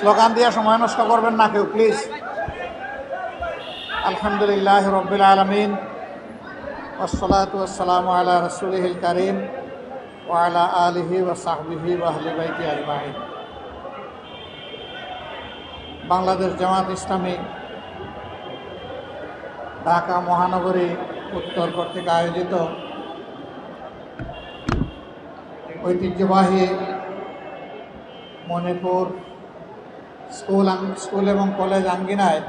Slogan দিয়ে সময় নষ্ট করবেন না কেউ প্লিজ। আলহামদুলিল্লাহ রব্বিল আলামিন ওয়াসসালাতু ওয়াসসালামু আলা রাসূলিহিল কারীম ওয়া আলা আলিহি ওয়া সাহবিহি ওয়া আহলি বাইতি আজমাইন। বাংলাদেশ জামাত ইসলামী ঢাকা মহানগরী উত্তর কর্তৃক আয়োজিত ঐতিহ্যবাহী মণিপুর স্কুল এবং কলেজ আঙ্গিনায়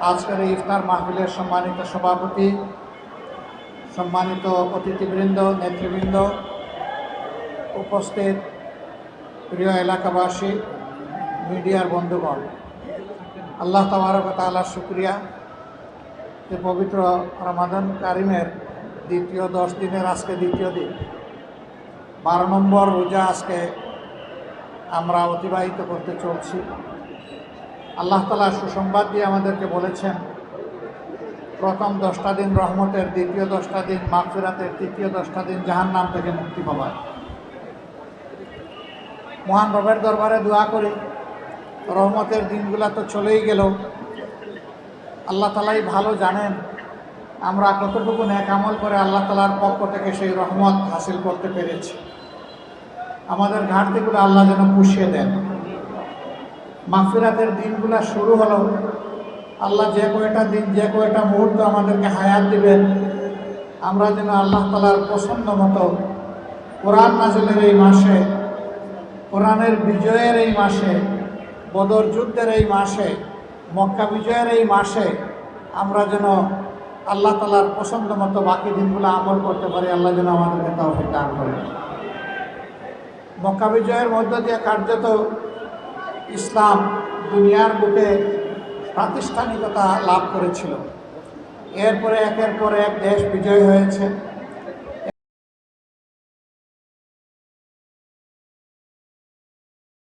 আজকের এই ইফতার মাহফিলের সম্মানিত সভাপতি, সম্মানিত অতিথিবৃন্দ, নেতৃবৃন্দ, উপস্থিত প্রিয় এলাকাবাসী, মিডিয়ার বন্ধুগণ, আল্লাহ তাবারক ওয়া তাআলার শুকরিয়া যে পবিত্র রমাদান কারিমের দ্বিতীয় 10 দিনের আজকে দ্বিতীয় দিন, 12 নম্বর রোজা আজকে আমরা অতিবাহিত করতে চলছি। আল্লাহ তাআলা সুসংবাদ দিয়ে আমাদেরকে বলেছেন, প্রথম 10টা দিন রহমতের, দ্বিতীয় 10টা দিন মাগফিরাতের, তৃতীয় 10টা দিন জাহান্নাম থেকে মুক্তি পাবার। মহান রবের দরবারে দোয়া করি, রহমতের দিনগুলো তো চলেই গেল, আল্লাহ তাআলাই ভালো জানেন আমরা কতটুকু নেক আমল করে আল্লাহ তাআলার পক্ষ থেকে সেই রহমত হাসিল করতে পেরেছি। আমাদের ঘাটতিগুলো আল্লাহ যেন পুষিয়ে দেন। মাগফিরাতের দিনগুলো শুরু হলো, আল্লাহ যে কয়টা দিন, যে কয়টা মুহূর্ত আমাদেরকে হায়াত দিবেন, আমরা যেন আল্লাহ তাআলার পছন্দ মতো কোরআন নাজিলের এই মাসে, কোরআনের বিজয়ের এই মাসে, বদর যুদ্ধের এই মাসে, মক্কা বিজয়ের এই মাসে আমরা যেন আল্লাহ তাআলার পছন্দ মতো বাকি দিনগুলো আমল করতে পারি। আল্লাহ যেন আমাদেরকে তৌফিক দান করেন। মক্কা বিজয়ের মধ্য দিয়ে কার্যত ইসলাম দুনিয়ার বুকে প্রাতিষ্ঠানিকতা লাভ করেছিল। এরপরে একের পর এক দেশ বিজয় হয়েছে।